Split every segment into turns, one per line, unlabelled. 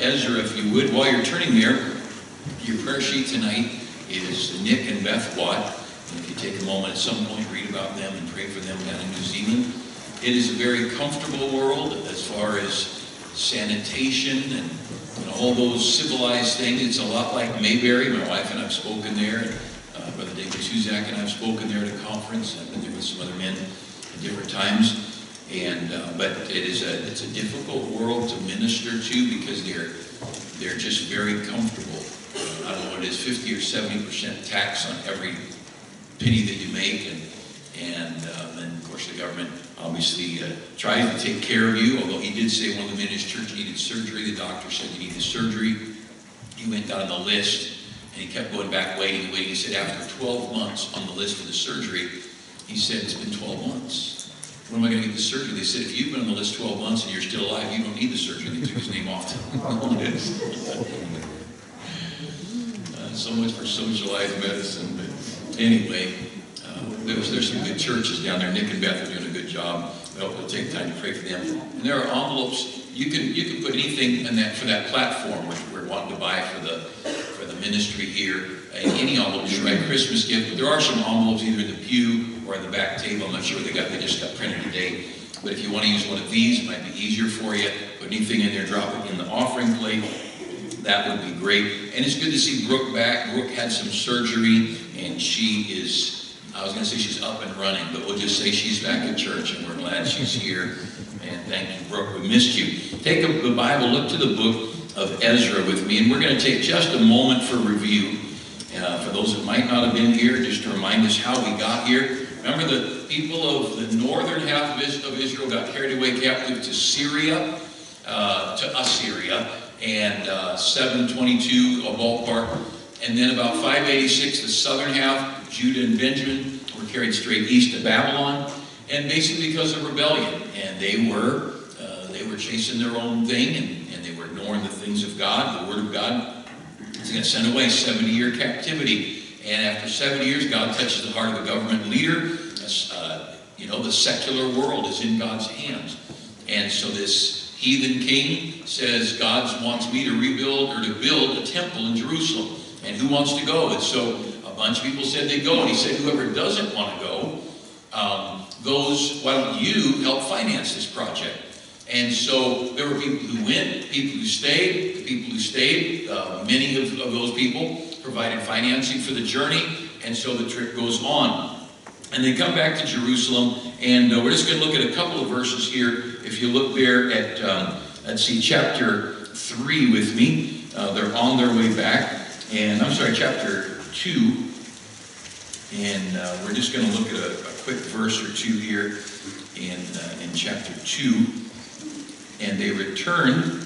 Ezra, if you would. While you're turning there, your prayer sheet tonight is Nick and Beth Watt. And if you take a moment at some point, read about them and pray for them down in New Zealand. It is a very comfortable world as far as sanitation and all those civilized things. It's a lot like Mayberry. My wife and I have spoken there. And, Brother David Tuzak and I have spoken there at a conference. I've been there with some other men at different times. And but it's a difficult world to minister to because they're just very comfortable. I don't know what it is, 50 or 70% tax on every penny that you make, and then of course the government obviously tries to take care of you. Although he did say one of the men in his church needed surgery. The doctor said he needed surgery. He went down on the list and he kept going back waiting. He said after 12 months on the list for the surgery, he said it's been 12 months. When am I going to get the surgery? They said, if you've been on the list 12 months and you're still alive, you don't need the surgery. They took his name off the list. So much for socialized medicine. But anyway, there's some good churches down there. Nick and Beth are doing a good job. I hope you'll take time to pray for them. And there are envelopes. You can put anything in that for that platform, which we're wanting to buy for the ministry here. Any envelope, just write Christmas gift. But there are some envelopes either in the pew or in the back table. I'm not sure what they just got printed today. But if you want to use one of these, it might be easier for you. Put anything in there, drop it in the offering plate. That would be great. And it's good to see Brooke back. Brooke had some surgery, and she is, I was going to say she's up and running, but we'll just say she's back at church, and we're glad she's here. And thank you, Brooke. We missed you. Take the Bible, look to the book of Ezra with me, and we're going to take just a moment for review. For those that might not have been here, just to remind us how we got here. Remember, the people of the northern half of Israel got carried away captive to Syria, to Assyria, and 722, a ballpark. And then about 586, the southern half, Judah and Benjamin, were carried straight east to Babylon, and basically because of rebellion. And they were chasing their own thing, and they were ignoring the things of God, the Word of God. He's going to send away 70-year captivity. And after 70 years, God touches the heart of the government leader. The secular world is in God's hands. And so this heathen king says, God wants me to rebuild or to build a temple in Jerusalem. And who wants to go? And so a bunch of people said they'd go. And he said, whoever doesn't want to go, why don't you help finance this project? And so there were people who went, people who stayed. The people who stayed, many of those people provided financing for the journey, and so the trip goes on. And they come back to Jerusalem, and we're just going to look at a couple of verses here. If you look there at, let's see, chapter 3 with me. They're on their way back. And I'm sorry, chapter 2. And we're just going to look at a quick verse or two here in chapter 2. And they returned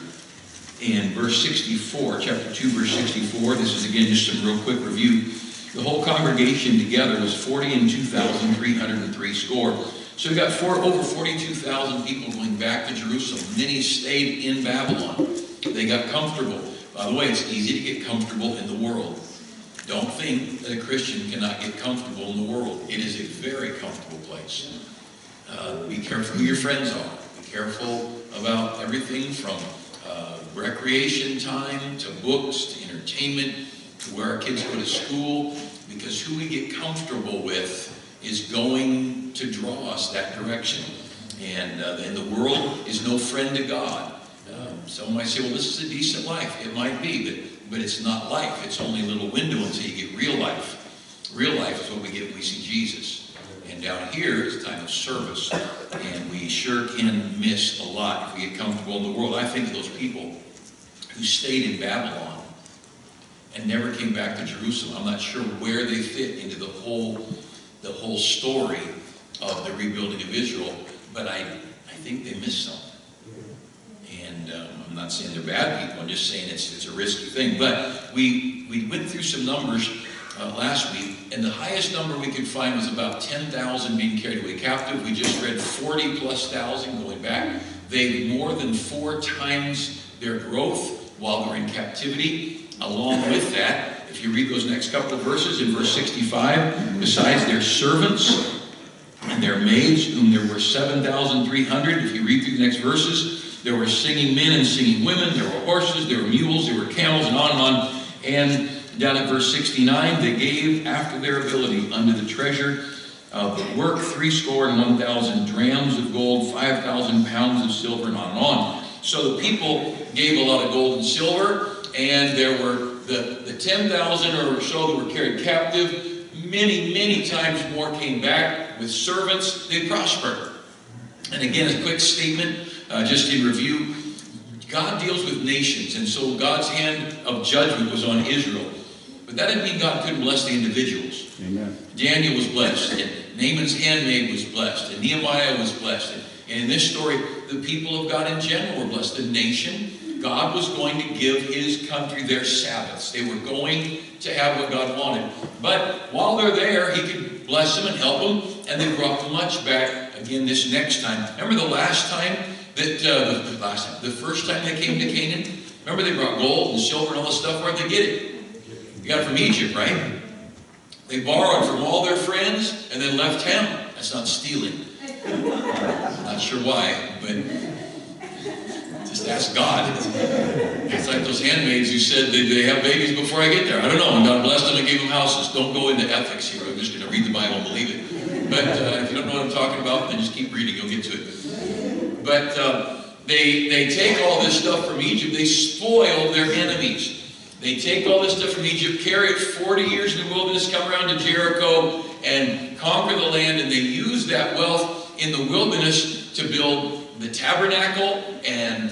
in verse 64, chapter 2, verse 64. This is, again, just some real quick review. The whole congregation together was 42,303 score. So we got over 42,000 people going back to Jerusalem. Many stayed in Babylon. They got comfortable. By the way, it's easy to get comfortable in the world. Don't think that a Christian cannot get comfortable in the world. It is a very comfortable place. Be careful who your friends are. Careful about everything from recreation time to books to entertainment to where our kids go to school, because who we get comfortable with is going to draw us that direction. And the world is no friend to God. Someone might say, well, this is a decent life. It might be, but it's not life. It's only a little window until you get real life. Real life is what we get when we see Jesus. And down here is a time of service, and we sure can miss a lot if we get comfortable in the world. I think of those people who stayed in Babylon and never came back to Jerusalem. I'm not sure where they fit into the whole story of the rebuilding of Israel, but I think they missed something. And I'm not saying they're bad people. I'm just saying it's a risky thing. But we went through some numbers last week, and the highest number we could find was about 10,000 being carried away captive. We just read 40,000+ going back. They more than 4 times their growth while they're in captivity. Along with that, if you read those next couple of verses, in verse 65, besides their servants and their maids, whom there were 7,300, if you read through the next verses, There were singing men and singing women. There were horses, there were mules, there were camels, and on and on. And down at verse 69, they gave after their ability unto the treasure of the work 1,000 drams of gold, 5,000 pounds of silver, and on. So the people gave a lot of gold and silver, and there were the 10,000 or so that were carried captive. Many times more came back with servants. They prospered. And again, a quick statement, just in review. God deals with nations, and so God's hand of judgment was on Israel. But that didn't mean God couldn't bless the individuals. Amen. Daniel was blessed, and Naaman's handmaid was blessed, and Nehemiah was blessed. And in this story, the people of God in general were blessed. The nation, God was going to give his country their Sabbaths. They were going to have what God wanted. But while they're there, he could bless them and help them, and they brought much back again this next time. Remember the last time that, the first time they came to Canaan? Remember they brought gold and silver and all this stuff? Where'd they get it? They got it from Egypt, right? They borrowed from all their friends and then left town. That's not stealing. Not sure why, but just ask God. It's like those handmaids who said they have babies before I get there. I don't know. And God blessed them and gave them houses. Don't go into ethics here. I'm just going to read the Bible and believe it. But if you don't know what I'm talking about, then just keep reading. You'll get to it. But they take all this stuff from Egypt. They spoil their enemies. They take all this stuff from Egypt, carry it 40 years in the wilderness, come around to Jericho and conquer the land, and they use that wealth in the wilderness to build the tabernacle and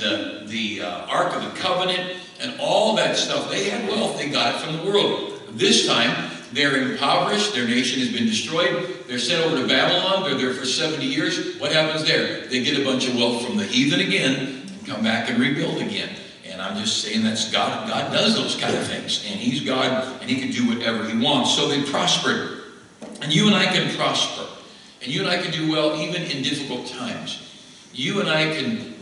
the Ark of the Covenant and all that stuff. They had wealth. They got it from the world. This time, they're impoverished. Their nation has been destroyed. They're sent over to Babylon. They're there for 70 years. What happens there? They get a bunch of wealth from the heathen again and come back and rebuild again. And I'm just saying that's God. God does those kind of things. And he's God, and he can do whatever he wants. So they prospered. And you and I can prosper. And you and I can do well even in difficult times. You and I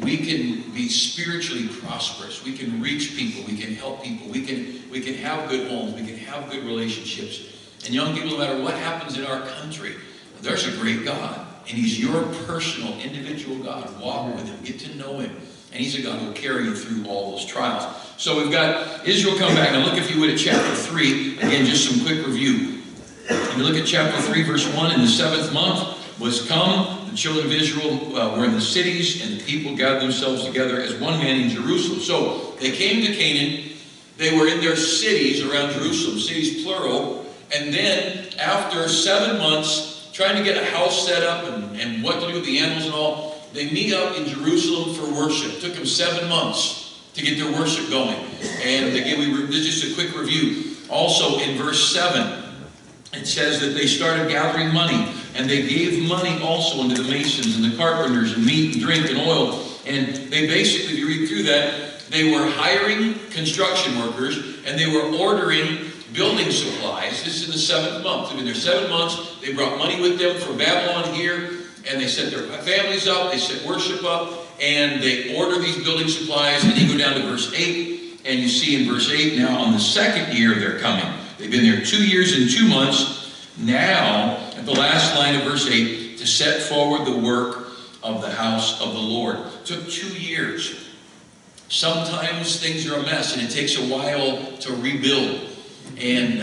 we can be spiritually prosperous. We can reach people. We can help people. We can have good homes. We can have good relationships. And young people, no matter what happens in our country, there's a great God. And he's your personal, individual God. Walk with him. Get to know him. And he's a God who will carry you through all those trials. So we've got Israel come back. Now look, if you would, at chapter 3. Again, just some quick review. If you look at chapter 3, verse 1, in the 7th month was come, the children of Israel were in the cities, and the people gathered themselves together as one man in Jerusalem. So they came to Canaan. They were in their cities around Jerusalem, cities plural. And then after 7 months, trying to get a house set up and what to do with the animals and all, they meet up in Jerusalem for worship. It took them 7 months to get their worship going. And again, this is just a quick review. Also in verse 7, it says that they started gathering money. And they gave money also unto the masons and the carpenters and meat and drink and oil. And they basically, if you read through that, they were hiring construction workers and they were ordering building supplies. This is in the 7th month. In their 7 months, they brought money with them from Babylon here. And they set their families up, they set worship up, and they order these building supplies. And you go down to verse 8, and you see in verse 8, now on the 2nd year they're coming. They've been there 2 years and 2 months. Now, at the last line of verse 8, to set forward the work of the house of the Lord. It took 2 years. Sometimes things are a mess, and it takes a while to rebuild. And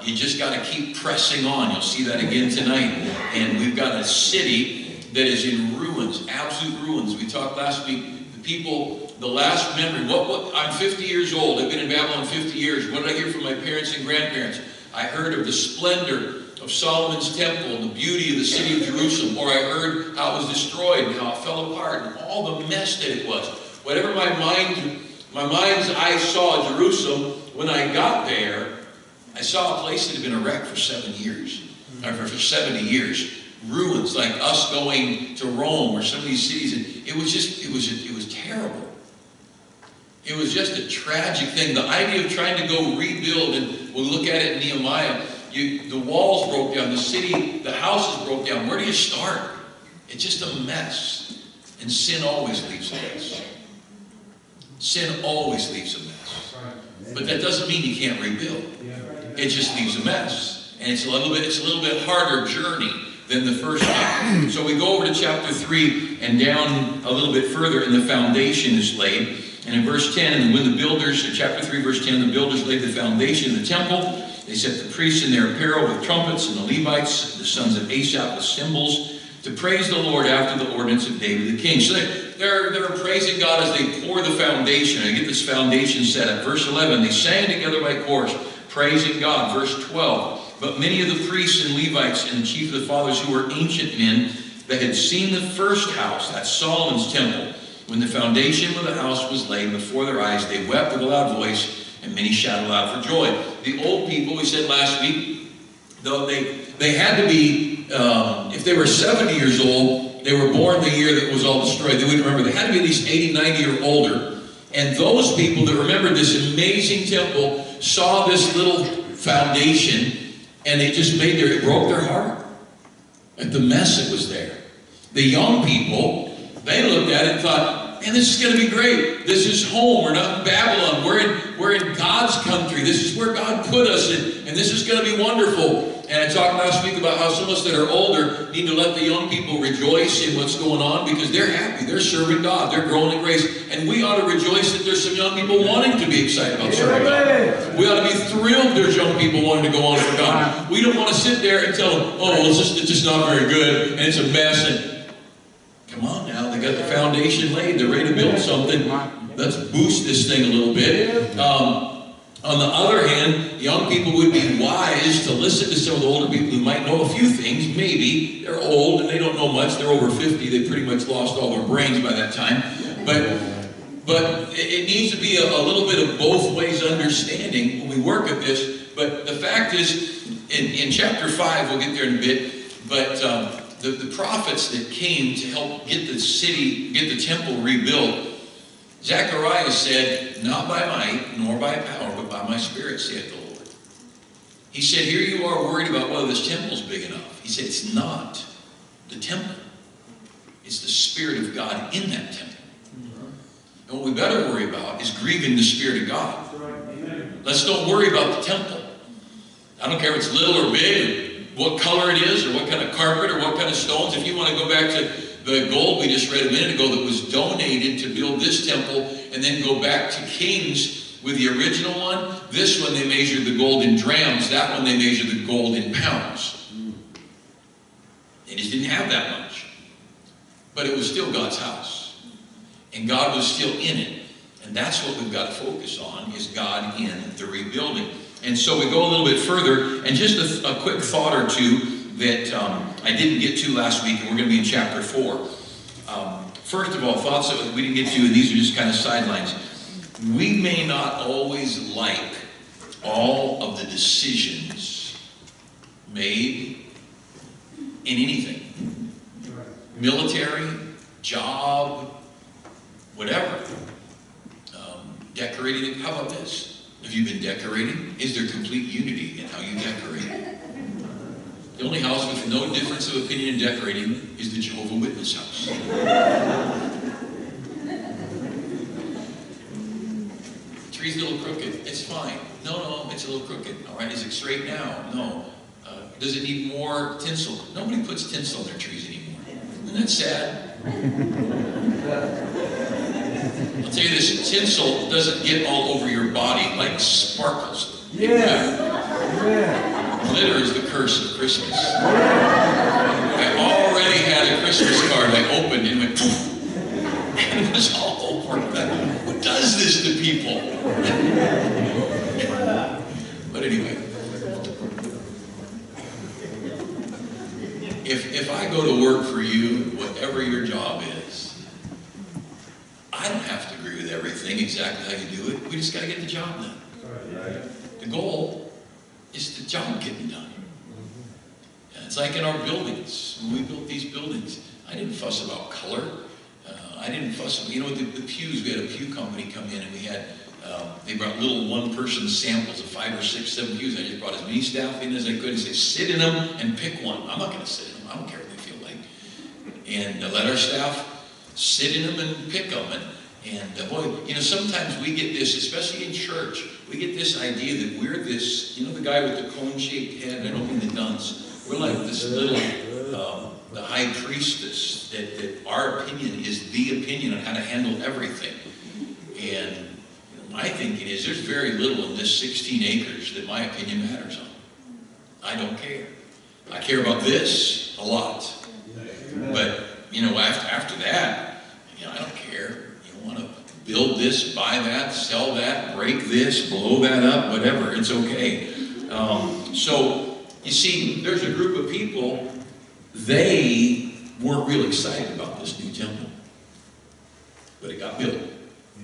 you just got to keep pressing on. You'll see that again tonight. And we've got a city that is in ruins, absolute ruins. We talked last week, the people, the last memory. I'm 50 years old. I've been in Babylon 50 years. What did I hear from my parents and grandparents? I heard of the splendor of Solomon's temple and the beauty of the city of Jerusalem. Or I heard how it was destroyed and how it fell apart and all the mess that it was. Whatever my mind's eye saw Jerusalem, when I got there, I saw a place that had been a wreck for 7 years, or for 70 years. Ruins, like us going to Rome or some of these cities. And it was terrible. It was just a tragic thing. The idea of trying to go rebuild, and we'll look at it in Nehemiah, the walls broke down, the city, the houses broke down. Where do you start? It's just a mess. And sin always leaves a mess. Sin always leaves a mess. But that doesn't mean you can't rebuild. It just leaves a mess. And it's a little bit harder journey than the first time. So we go over to chapter 3 and down a little bit further, and the foundation is laid. And in verse 10, and when the builders, chapter 3, verse 10, the builders laid the foundation of the temple, they set the priests in their apparel with trumpets, and the Levites, the sons of Asaph, with cymbals, to praise the Lord after the ordinance of David the king. So they're praising God as they pour the foundation and get this foundation set up. Verse 11, they sang together by chorus, praising God. Verse 12, but many of the priests and Levites and the chief of the fathers, who were ancient men that had seen the first house, that's Solomon's temple, when the foundation of the house was laid before their eyes, they wept with a loud voice, and many shouted aloud for joy. The old people, we said last week, though they had to be, if they were 70 years old, they were born the year that was all destroyed. They wouldn't remember. They had to be at least 80, 90 or older. And those people that remembered this amazing temple saw this little foundation, and it broke their heart at the mess that was there. The young people, they looked at it and thought, man, this is going to be great. This is home. We're not in Babylon. We're in God's country. This is where God put us in, and this is going to be wonderful. And I talked last week about how some of us that are older need to let the young people rejoice in what's going on, because they're happy. They're serving God. They're growing in grace. And we ought to rejoice that there's some young people wanting to be excited about serving God. We ought to be thrilled there's young people wanting to go on for God. We don't want to sit there and tell them, oh, well, it's just not very good, and it's a mess. And come on now, they got the foundation laid. They're ready to build something. Let's boost this thing a little bit. On the other hand, young people would be wise to listen to some of the older people who might know a few things. Maybe they're old and they don't know much. They're over 50. They pretty much lost all their brains by that time. But it needs to be a little bit of both ways understanding when we work at this. But the fact is, in chapter 5, we'll get there in a bit, but the prophets that came to help get the city, get the temple rebuilt, Zechariah said, not by might, nor by power, but by my spirit, saith the Lord. He said, here you are worried about whether this temple's big enough. He said, it's not the temple. It's the Spirit of God in that temple. And what we better worry about is grieving the Spirit of God. Let's don't worry about the temple. I don't care if it's little or big, or what color it is, or what kind of carpet, or what kind of stones. If you want to go back to the gold we just read a minute ago that was donated to build this temple, and then go back to Kings with the original one. This one they measured the gold in drams. That one they measured the gold in pounds. They just didn't have that much. But it was still God's house. And God was still in it. And that's what we've got to focus on, is God in the rebuilding. And so we go a little bit further, and just a quick thought or two that I didn't get to last week, and we're going to be in chapter 4. First of all, thoughts that we didn't get to, and these are just kind of sidelines. We may not always like all of the decisions made in anything. Military, job, whatever. Decorating, how about this? Have you been decorating? Is there complete unity in how you decorate? The only house with no difference of opinion in decorating is the Jehovah's Witness house. The tree's a little crooked. It's fine. No, it's a little crooked. All right, is it straight now? No. Does it need more tinsel? Nobody puts tinsel on their trees anymore. Isn't that sad? I'll tell you this, tinsel doesn't get all over your body like sparkles. Glitter is the curse of Christmas. I already had a Christmas card I opened and went poof, and it was all over. Who does this to people? But anyway, if I go to work for you, whatever your job is, I don't have to agree with everything exactly how you do it. We just got to get the job done. The goal is the job getting done. And it's like in our buildings. When we built these buildings, I didn't fuss about color. I didn't fuss about, the pews. We had a pew company come in, and we had, they brought little one-person samples of 5 or 6, 7 pews. I just brought as many staff in as I could and said, sit in them and pick one. I'm not going to sit in them. I don't care what they feel like. And let our staff sit in them and pick them. And boy, sometimes we get this, especially in church, we get this idea that we're this, the guy with the cone-shaped head, I don't mean the dunce, We're like this little, the high priestess, that our opinion is the opinion on how to handle everything. And my thinking is there's very little in this 16 acres that my opinion matters on. I don't care. I care about this a lot. But, after that, I don't care. You want to build this, buy that, sell that, break this, blow that up, whatever. It's okay. So, you see, there's a group of people, they weren't real excited about this new temple. But it got built.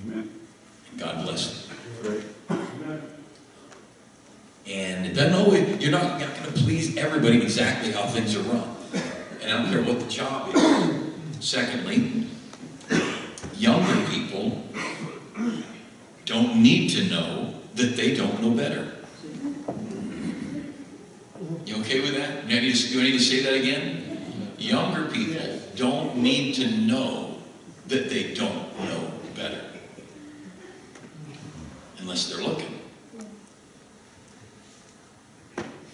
Amen. And God blessed it. Right. And it doesn't always, you're not going to please everybody exactly how things are run. And I don't care what the job is. Secondly, younger people don't need to know that they don't know better. You okay with that? Do I need to say that again? Younger people don't need to know that they don't know better. Unless they're looking.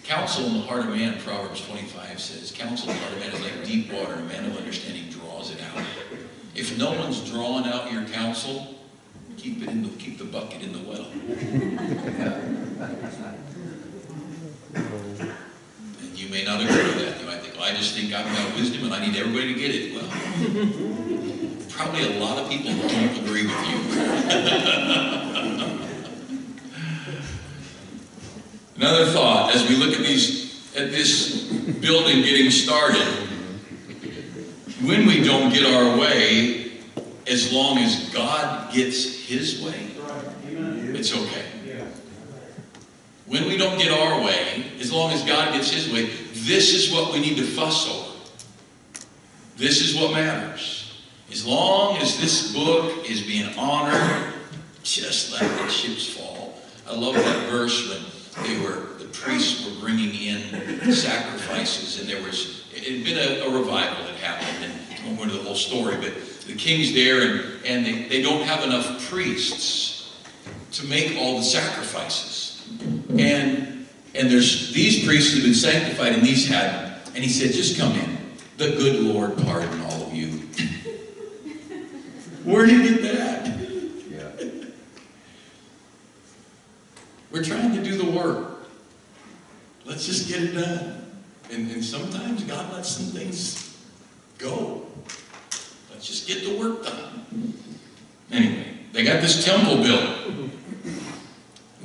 Counsel in the heart of man, Proverbs 25 says, counsel in the heart of man is like deep water, and a man of understanding draws it out. If no one's drawing out your counsel, keep the bucket in the well. And you may not agree with that. You might think, well, I just think I've got wisdom and I need everybody to get it. Well, probably a lot of people don't agree with you. Another thought, as we look at this building getting started, when we don't get our way, as long as God gets His way, it's okay. When we don't get our way, as long as God gets His way, this is what we need to fuss over. This is what matters. As long as this book is being honored, just let the chips fall. I love that verse when the priests were bringing in sacrifices, and it had been a revival that happened, and I won't go into the whole story, but the king's there, and they don't have enough priests to make all the sacrifices. And there's these priests have been sanctified, and these hadn't. And he said, just come in. The good Lord pardon all of you. Where did you get that? We're trying to do the work. Let's just get it done. And sometimes God lets some things go. Let's just get the work done. Anyway, they got this temple built.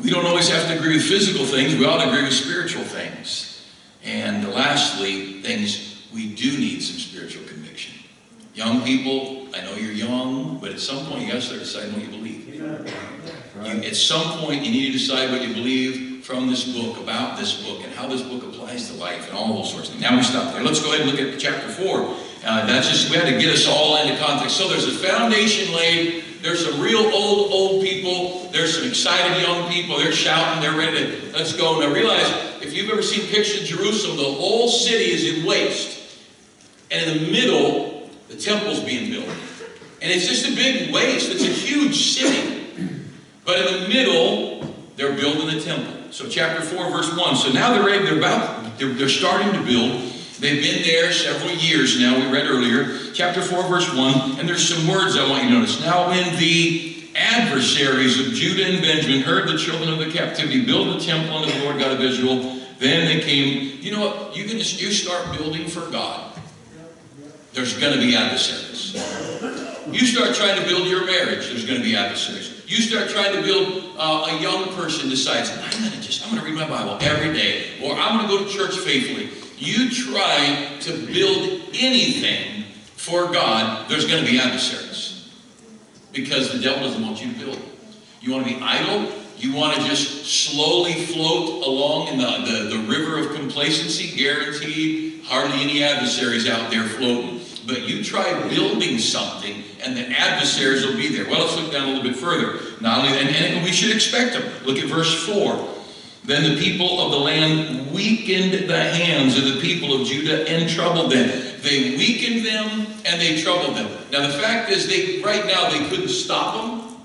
We don't always have to agree with physical things. We ought to agree with spiritual things. And lastly, we do need some spiritual conviction. Young people, I know you're young, but at some point you got to start deciding what you believe. At some point you need to decide what you believe from this book, about this book, and how this book applies to life, and all those sorts of things. Now we stop there. Let's go ahead and look at chapter 4. We had to get us all into context. So there's a foundation laid. There's some real old people. There's some excited young people. They're shouting. They're ready to, let's go. Now realize, if you've ever seen pictures of Jerusalem, the whole city is in waste. And in the middle, the temple's being built. And it's just a big waste. It's a huge city. But in the middle, they're building the temple. So chapter 4, verse 1. So now they're ready. They're starting to build. They've been there several years now. We read earlier. Chapter 4, verse 1. And there's some words I want you to notice. Now when the adversaries of Judah and Benjamin heard the children of the captivity build the temple unto the Lord God of Israel, then they came. You know what? You start building for God. There's going to be adversaries. You start trying to build your marriage, there's going to be adversaries. You start trying to build, a young person decides, I'm going to read my Bible every day, or I'm going to go to church faithfully. You try to build anything for God, there's going to be adversaries. Because the devil doesn't want you to build. You want to be idle? You want to just slowly float along in the river of complacency? Guaranteed, hardly any adversaries out there floating. But you try building something, and the adversaries will be there. Well, let's look down a little bit further. Not only, and we should expect them. Look at verse 4. Then the people of the land weakened the hands of the people of Judah and troubled them. They weakened them and they troubled them. Now the fact is, right now they couldn't stop them,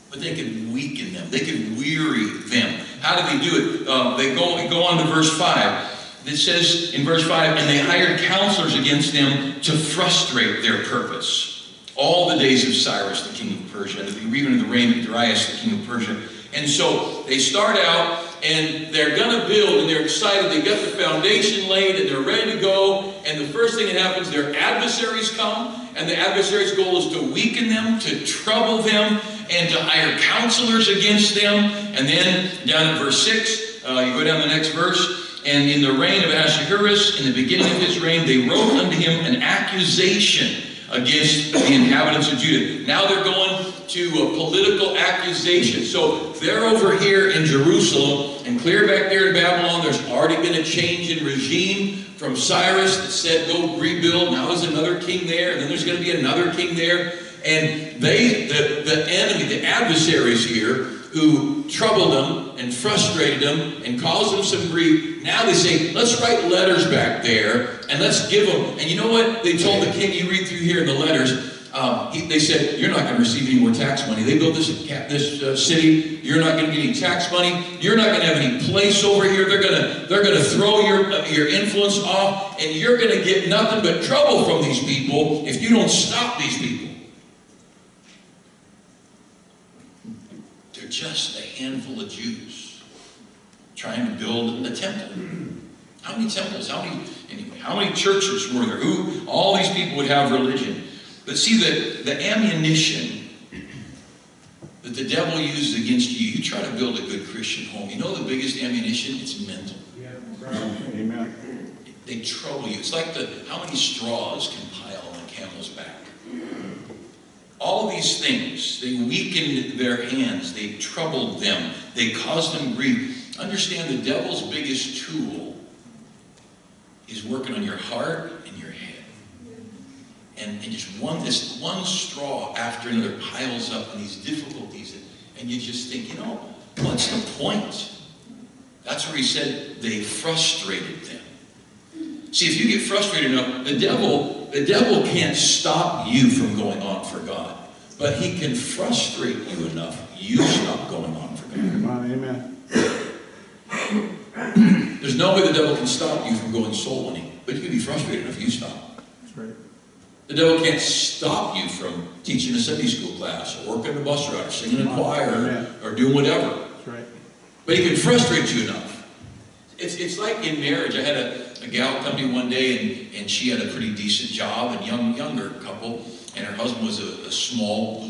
but they could weaken them. They could weary them. How did they do it? They go on to verse 5. It says in verse 5, and they hired counselors against them to frustrate their purpose. All the days of Cyrus, the king of Persia, and even in the reign of Darius, the king of Persia. And so they start out, and they're going to build, and they're excited. They got the foundation laid, and they're ready to go. And the first thing that happens, their adversaries come, and the adversaries' goal is to weaken them, to trouble them, and to hire counselors against them. And then down in verse 6, you go down the next verse, and in the reign of Ahasuerus, in the beginning of his reign, they wrote unto him an accusation against the inhabitants of Judah. Now they're going to a political accusation. So they're over here in Jerusalem, and clear back there in Babylon, there's already been a change in regime from Cyrus that said, go rebuild. Now there's another king there, and then there's going to be another king there. And the enemy, the adversaries here, who troubled them and frustrated them and caused them some grief, now they say, let's write letters back there and let's give them. And you know what they told the king? You read through here in the letters. They said, you're not going to receive any more tax money. They built this city. You're not going to get any tax money. You're not going to have any place over here. They're going to throw your influence off, and you're going to get nothing but trouble from these people if you don't stop these people. They're just a handful of Jews trying to build a temple. How many temples? How many churches were there? All these people would have religion. But see, the ammunition that the devil uses against you, you try to build a good Christian home. You know the biggest ammunition? It's mental.
Yeah, right. Amen.
They trouble you. It's like how many straws can pile on a camel's back. All of these things, they weakened their hands. They troubled them. They caused them grief. Understand, the devil's biggest tool is working on your heart and your head. And just this one straw after another piles up in these difficulties. And you just think, what's the point? That's where he said they frustrated them. See, if you get frustrated enough, the devil can't stop you from going on for God. But he can frustrate you enough, you stop going on for God.
Come on, amen.
There's no way the devil can stop you from going soul winning. But you can be frustrated enough, you stop.
That's right.
The devil can't stop you from teaching a Sunday school class, or working the bus route, or singing in a choir, or doing whatever.
That's right.
But he can frustrate you enough. It's like in marriage. I had a gal come to me one day, and she had a pretty decent job, and younger couple, and her husband was a small,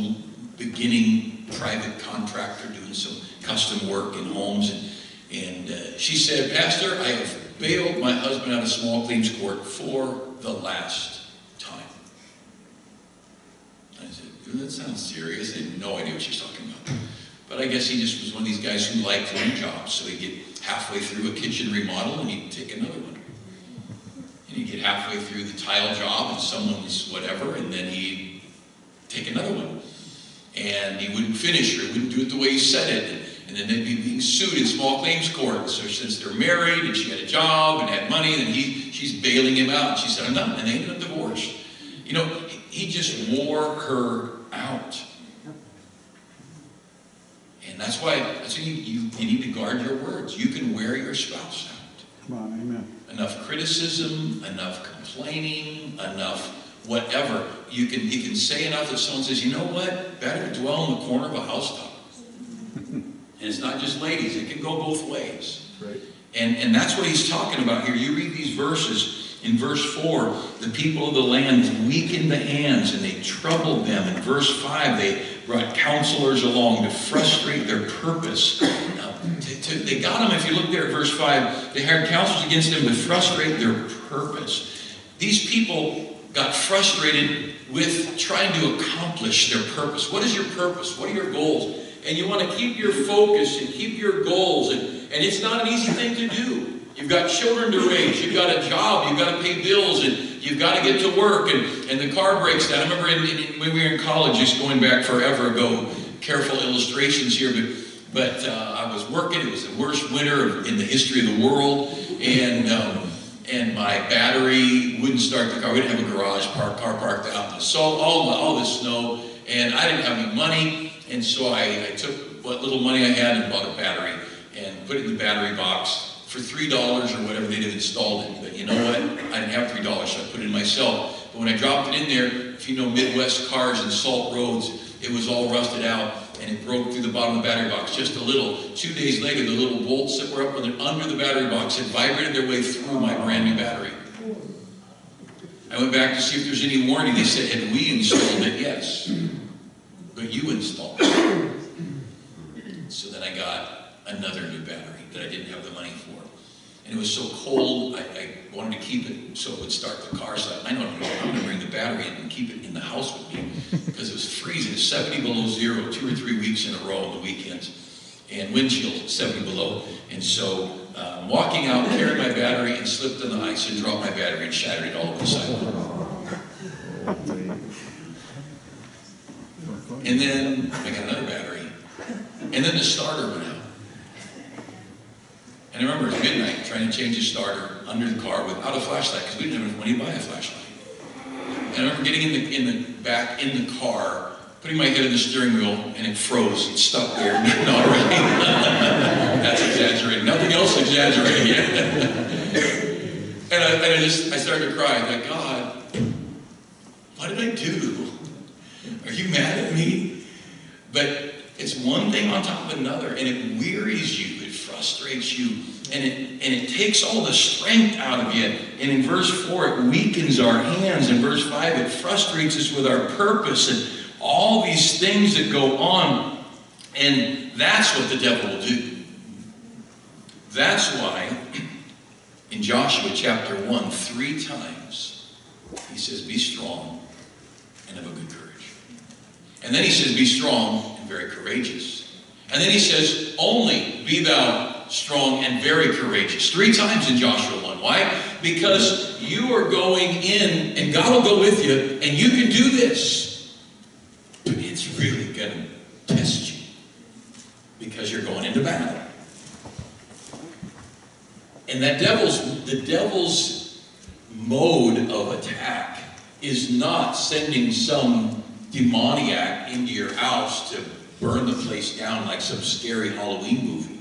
beginning private contractor doing some custom work in homes. And she said, Pastor, I have bailed my husband out of small claims court for the last time. I said, that sounds serious. I had no idea what she's talking about. But I guess he just was one of these guys who liked one job. So he'd get halfway through a kitchen remodel and he'd take another one. And he'd get halfway through the tile job and someone's whatever, and then he'd take another one. And he wouldn't finish, or he wouldn't do it the way he said it. And then they'd be being sued in small claims court. So since they're married and she had a job and had money, then she's bailing him out. And she said, I'm not. And they ended up divorced. He just wore her out. And that's why you need to guard your words. You can wear your spouse out.
Come on, amen.
Enough criticism, enough complaining, enough whatever. You can say enough that someone says, you know what? Better dwell in the corner of a housetop. And it's not just ladies. It can go both ways.
Right.
And that's what he's talking about here. You read these verses. In verse 4, the people of the land weakened the hands and they troubled them. In verse 5, they brought counselors along to frustrate their purpose. Now, they got them, if you look there at verse 5, they hired counselors against them to frustrate their purpose. These people got frustrated with trying to accomplish their purpose. What is your purpose? What are your goals? And you want to keep your focus and keep your goals. And it's not an easy thing to do. You've got children to raise. You've got a job. You've got to pay bills. And you've got to get to work. And the car breaks down. I remember when we were in college, just going back forever ago, careful illustrations here, but I was working. It was the worst winter in the history of the world. And my battery wouldn't start the car. We didn't have a garage, car parked out in the salt, all this snow. And I didn't have any money. And so I took what little money I had and bought a battery and put it in the battery box, for $3 or whatever they'd have installed it. But you know what? I didn't have $3, so I put it in myself. But when I dropped it in there, if you know Midwest cars and salt roads, it was all rusted out and it broke through the bottom of the battery box just a little. 2 days later, the little bolts that were up under the battery box had vibrated their way through my brand new battery. I went back to see if there's any warranty. They said, had we installed it? Yes. But you installed it. So then I got another new battery that I didn't have the money for. And it was so cold, I wanted to keep it so it would start the car. So I know I'm going to bring the battery in and keep it in the house with me because it was freezing, 70 below zero, 2 or 3 weeks in a row on the weekends. And wind chill, 70 below. And so walking out, carried my battery and slipped on the ice and dropped my battery and shattered it all over the sidewalk. And then I got another battery. And then the starter went out. And I remember it was midnight trying to change the starter under the car without a flashlight because we didn't have enough money to buy a flashlight. And I remember getting back in the car, putting my head in the steering wheel, and it froze. It stuck there. Not really. That's exaggerating. Nothing else exaggerating. And I started to cry. I thought, God, what did I do? Are you mad at me? But it's one thing on top of another, and it wearies you, it frustrates you, and it takes all the strength out of you. And in verse 4, it weakens our hands. In verse 5, it frustrates us with our purpose, and all these things that go on. And that's what the devil will do. That's why in Joshua chapter 1, 3 times, he says, be strong and have a good courage. And then he says, be strong and very courageous. And then he says, only be thou strong and very courageous. 3 times in Joshua 1. Why? Because you are going in, and God will go with you, and you can do this. But it's really going to test you. Because you're going into battle. And the devil's mode of attack is not sending some demoniac into your house to burn the place down like some scary Halloween movie.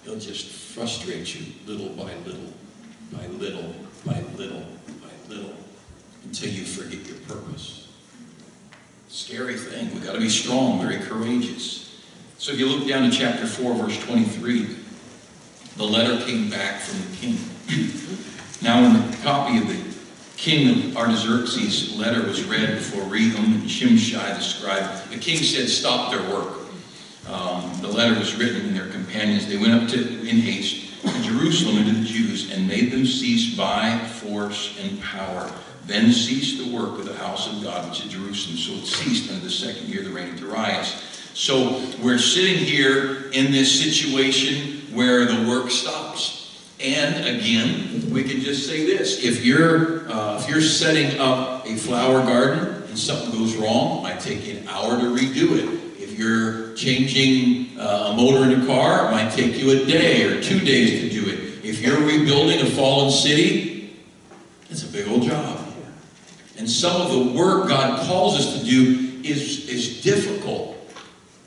He'll just frustrate you little by little, by little, by little, by little, until you forget your purpose. Scary thing. We've got to be strong, very courageous. So if you look down to chapter 4, verse 23, the letter came back from the king. Now in the copy of the King Artaxerxes' letter was read before Rehum and Shimshai the scribe, the king said, stop their work. The letter was written, and their companions, they went up in haste to Jerusalem and to the Jews, and made them cease by force and power. Then ceased the work of the house of God, which is Jerusalem. So it ceased under the 2nd year of the reign of Darius. So we're sitting here in this situation where the work stops. And again, we can just say this: if you're setting up a flower garden and something goes wrong, it might take you an hour to redo it. If you're changing a motor in a car, it might take you a day or 2 days to do it. If you're rebuilding a fallen city, it's a big old job. And some of the work God calls us to do is difficult.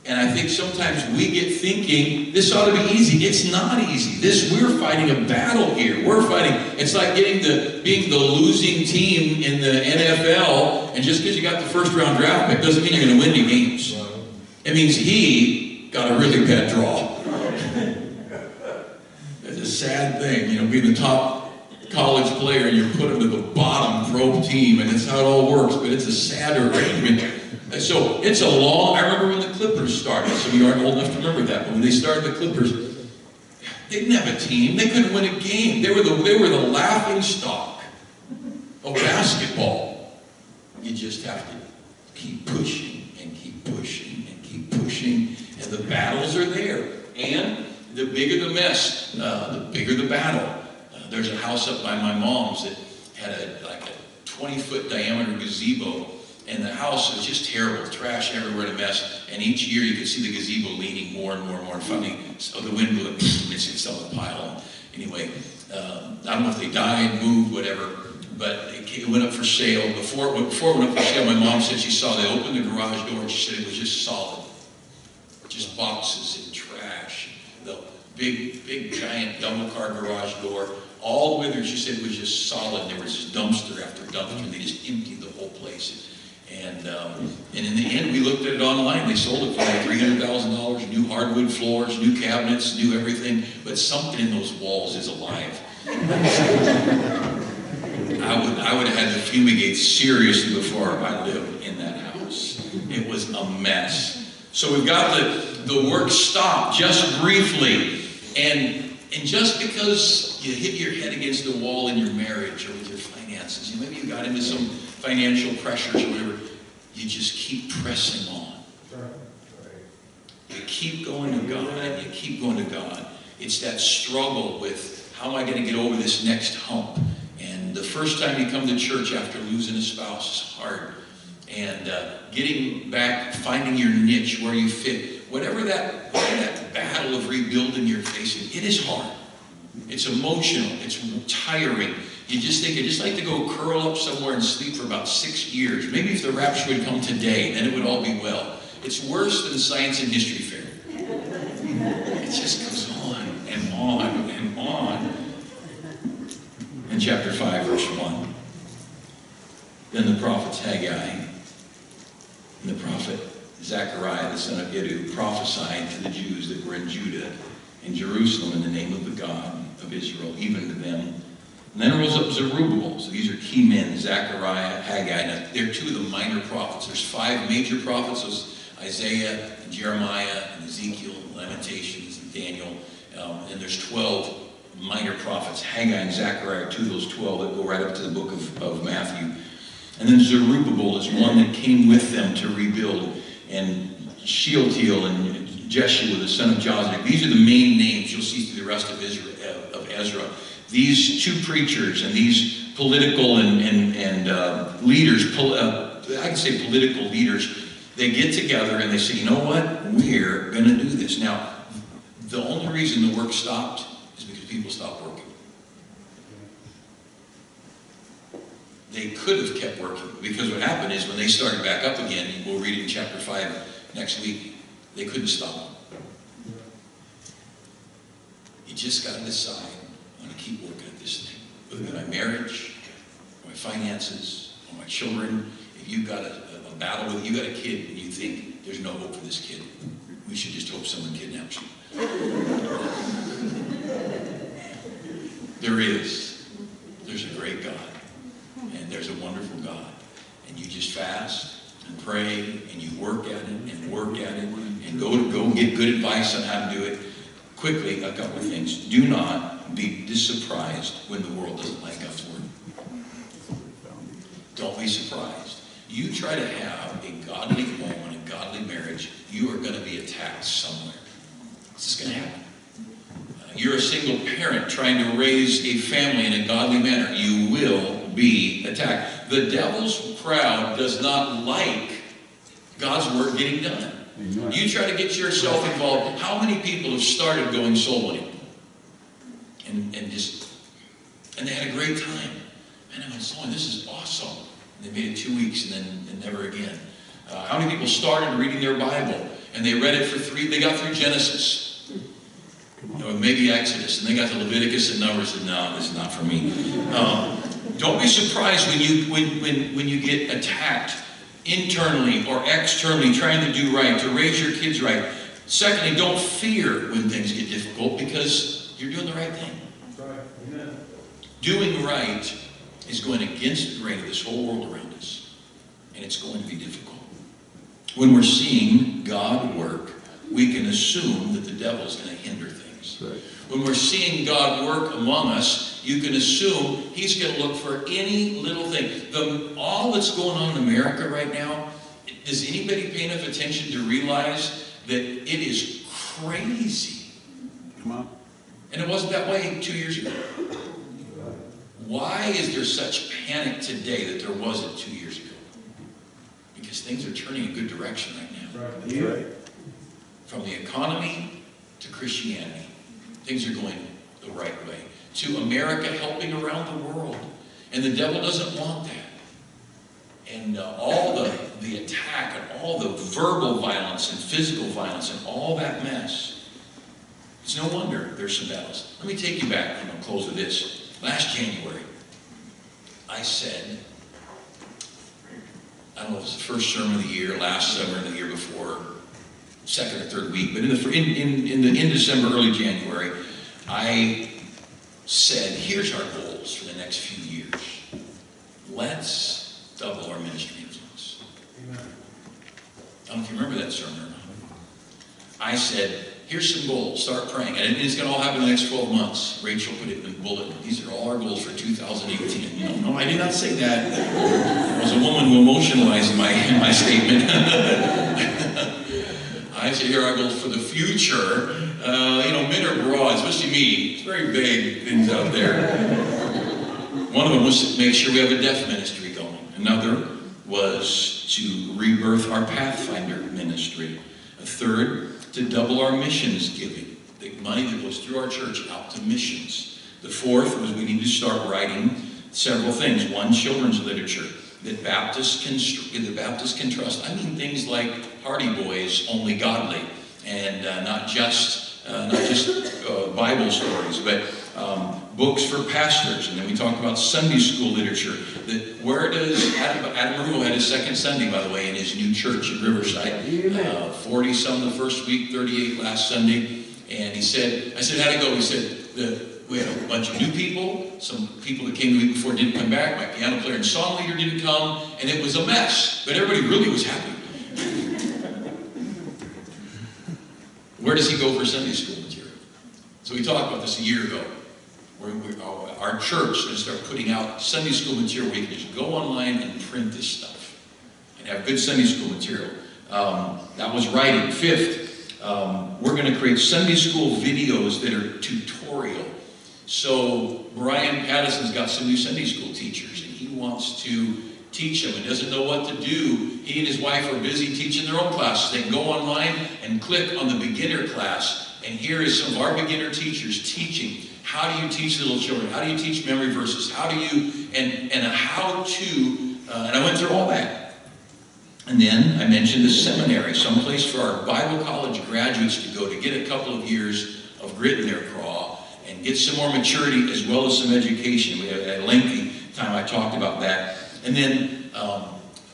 And I think sometimes we get thinking, this ought to be easy. It's not easy. We're fighting a battle here. We're fighting. It's like being the losing team in the NFL, and just because you got the first round draft pick doesn't mean you're going to win any games. It means he got a really bad draw. It's a sad thing, being the top college player and you're put into the bottom pro team, and that's how it all works, but it's a sad arrangement. So it's a long, I remember when the Clippers started. Some of you aren't old enough to remember that, but when they started the Clippers, they didn't have a team. They couldn't win a game. They were the laughing stock of basketball. You just have to keep pushing and keep pushing and keep pushing, and the battles are there. And the bigger the mess, the bigger the battle. There's a house up by my mom's that had like a 20-foot diameter gazebo. And the house was just terrible, trash everywhere, a mess. And each year you could see the gazebo leaning more and more and more. And finally, so the wind blew it, it's on the pile. Anyway, I don't know if they died, moved, whatever, but it went up for sale. Before it went up for sale, my mom said she saw they opened the garage door and she said it was just solid. Just boxes and trash. The big, giant double car garage door. All the way there, she said, was just solid. There was just dumpster after dumpster, and they just emptied the whole place. And in the end, we looked at it online. They sold it for like $300,000, new hardwood floors, new cabinets, new everything. But something in those walls is alive. I would have had to fumigate seriously before I lived in that house. It was a mess. So we've got the work stopped just briefly. And just because you hit your head against the wall in your marriage or with your finances, maybe you got into some financial pressures or whatever, you just keep pressing on. You keep going to God, and you keep going to God. It's that struggle with, how am I going to get over this next hump? And the first time you come to church after losing a spouse is hard. And getting back, finding your niche where you fit, whatever that battle of rebuilding you're facing, it is hard. It's emotional. It's tiring. You just think, I'd just like to go curl up somewhere and sleep for about 6 years. Maybe if the rapture would come today, then it would all be well. It's worse than science and history fair. It just goes on and on and on. In chapter 5, verse 1, then the prophets Haggai and the prophet Zechariah, the son of Iddo, prophesied to the Jews that were in Judah and Jerusalem in the name of the God of Israel, even to them. And then arose up Zerubbabel. So these are key men, Zechariah, Haggai. Now, they're two of the minor prophets. There's 5 major prophets. There's Isaiah, and Jeremiah, and Ezekiel, and Lamentations, and Daniel. And there's 12 minor prophets. Haggai and Zechariah are 2 of those 12 that go right up to the book of Matthew. And then Zerubbabel is one that came with them to rebuild. And Shealtiel and Jeshua, the son of Jozadak. These are the main names you'll see through the rest of Ezra. These 2 preachers and these political and leaders, I can say political leaders, they get together and they say, you know what? We're going to do this. Now, the only reason the work stopped is because people stopped working. They could have kept working, because what happened is when they started back up again, we'll read it in chapter 5 next week, they couldn't stop. You just got to decide, I'm going to keep working at this thing. Whether it's my marriage, or my finances, or my children. If you've got a battle with, you got a kid and you think there's no hope for this kid, we should just hope someone kidnaps you. There is. There's a great God. And there's a wonderful God. And you just fast and pray and you work at it and work at it and go get good advice on how to do it. Quickly, a couple of things. Do not be surprised when the world doesn't like God's word. Don't be surprised. You try to have a godly home and a godly marriage, you are going to be attacked somewhere. It's just going to happen. You're a single parent trying to raise a family in a godly manner. You will be attacked. The devil's crowd does not like God's word getting done. You try to get yourself involved. How many people have started going soul winning? And they had a great time. And I went, soul winning, this is awesome. And they made it 2 weeks and never again. How many people started reading their Bible and they read it for 3, they got through Genesis. Or maybe Exodus, and they got to Leviticus and Numbers, and no, this is not for me. Don't be surprised when you get attacked internally or externally trying to do right, to raise your kids right. Secondly, don't fear when things get difficult, because you're doing the right thing. Amen. Doing right is going against the grain of this whole world around us, and it's going to be difficult. When we're seeing God work, we can assume that the devil's going to hinder things. Right. When we're seeing God work among us, you can assume he's going to look for any little thing. All that's going on in America right now, is anybody paying enough attention to realize that it is crazy? Come on. And it wasn't that way 2 years ago. Why is there such panic today that there wasn't 2 years ago? Because things are turning in a good direction right now. Right. That's right. From the economy to Christianity, things are going the right way. To America helping around the world. And the devil doesn't want that. And all the attack and all the verbal violence and physical violence and all that mess. It's no wonder there's some battles. Let me take you back, and I'll close with this. Last January, I said, I don't know if it was the first sermon of the year, last summer, and the year before, second or third week, but in December, early January, I said, here's our goals for the next few years. Let's double our ministry influence. Amen. I don't know if you remember that sermon or not. I said, here's some goals. Start praying. And it's going to all happen in the next 12 months. Rachel put it in the bulletin. These are all our goals for 2018. No, I did not say that. There was a woman who emotionalized my statement. I said, here are our goals for the future. Men are broad, especially me. It's very vague things out there. One of them was to make sure we have a deaf ministry going. Another was to rebirth our Pathfinder ministry. A third, to double our missions giving. The money that goes through our church out to missions. The fourth was we need to start writing several things. One, children's literature that Baptists can trust. I mean things like Hardy Boys, Only Godly, and not just Bible stories, but books for pastors. And then we talked about Sunday school literature. Where does Adam Rule had his second Sunday, by the way, in his new church in Riverside. 40-some the first week, 38 last Sunday. And he said, I said, how'd it go? He said, we had a bunch of new people. Some people that came the week before didn't come back. My piano player and song leader didn't come. And it was a mess. But everybody really was happy. Where does he go for Sunday school material? So we talked about this a year ago. Our church is going to start putting out Sunday school material where you can just go online and print this stuff and have good Sunday school material. That was writing. Fifth, we're going to create Sunday school videos that are tutorial. So Brian Pattison's got some new Sunday school teachers, and he wants to teach them and doesn't know what to do. He and his wife are busy teaching their own classes. They can go online and click on the beginner class, and here is some of our beginner teachers teaching. How do you teach little children? How do you teach memory verses? How do you, and a how-to, and I went through all that. And then I mentioned the seminary, someplace for our Bible college graduates to go to get a couple of years of grit in their craw and get some more maturity as well as some education. We had a lengthy time I talked about that. And then,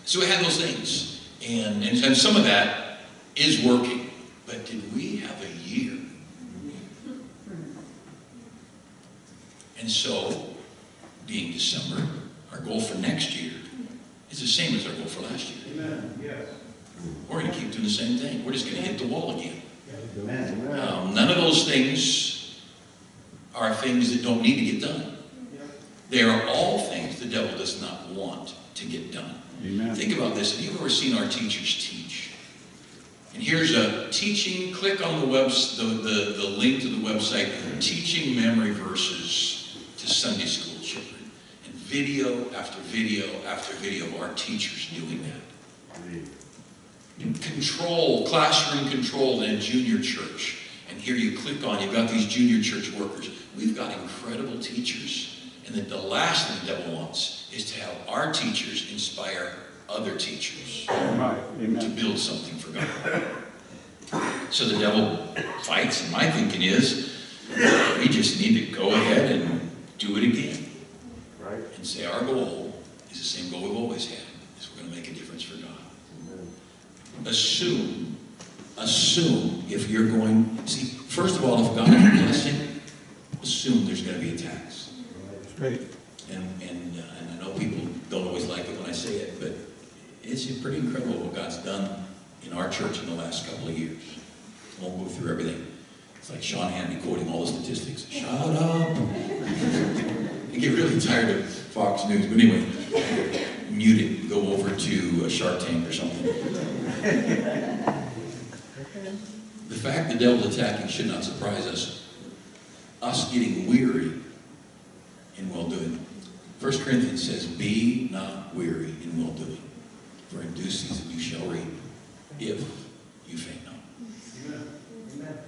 so we had those things. And some of that is working. But did we have a year? And so, being December, our goal for next year is the same as our goal for last year.
Amen. Yes.
We're going to keep doing the same thing. We're just going to hit the wall again. None of those things are things that don't need to get done. They are all things the devil does not want to get done.
Amen.
Think about this. Have you ever seen our teachers teach? And here's a teaching, click on the link to the website, teaching memory verses to Sunday school children. And video after video after video of our teachers doing that. And control, classroom control in a junior church. And here you click on, you've got these junior church workers. We've got incredible teachers. And that the last thing the devil wants is to have our teachers inspire other teachers to build something for God. So the devil fights, and my thinking is, we just need to go ahead and do it again. Right. And say our goal is the same goal we've always had, is we're going to make a difference for God. Assume if you're going, see, first of all, if God is blessing, assume there's going to be attacks.
Right.
And I know people don't always like it when I say it, but it's pretty incredible what God's done in our church in the last couple of years. I won't go through everything. It's like Sean Hannity quoting all the statistics. Shut up! I get really tired of Fox News. But anyway, mute it. Go over to Shark Tank or something. The fact the devil's attacking should not surprise us. Us getting weary in well-doing. 1 Corinthians says, be not weary in well-doing, for in due season you shall reap, if you faint not. Amen.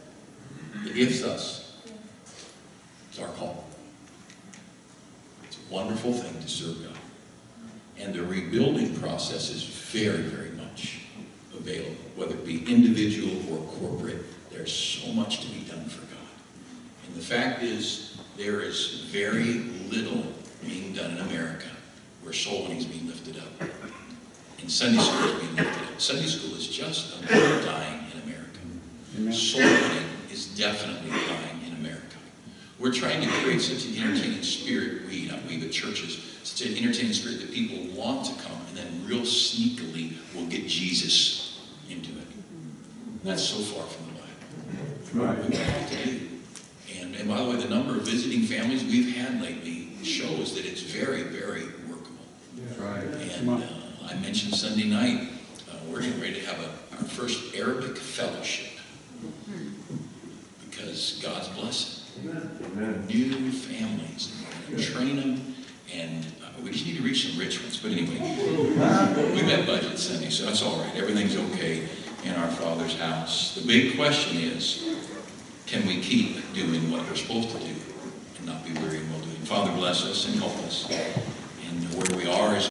The if's us. It's our call. It's a wonderful thing to serve God. And the rebuilding process is very, very much available, whether it be individual or corporate. There's so much to be done for God. the fact is, there is very little being done in America where soul winning is being lifted up. And Sunday school is being lifted up. Sunday school is just about dying in America.
Amen.
Soul winning is definitely dying in America. We're trying to create such an entertaining spirit, not we, but churches, such an entertaining spirit that people want to come and then real sneakily will get Jesus into it. That's so far from the Bible.
Right.
We have to do. And by the way, the number of visiting families we've had lately shows that it's very, very workable.
That's right.
And I mentioned Sunday night, we're getting ready to have our first Arabic fellowship because God's blessing.
Amen.
New families, train them, and we just need to reach some rich ones. But anyway, we've had budget Sunday, so that's all right. Everything's okay in our Father's house. The big question is, can we keep doing what we're supposed to do and not be weary in well doing? Father, bless us and help us. And where we are is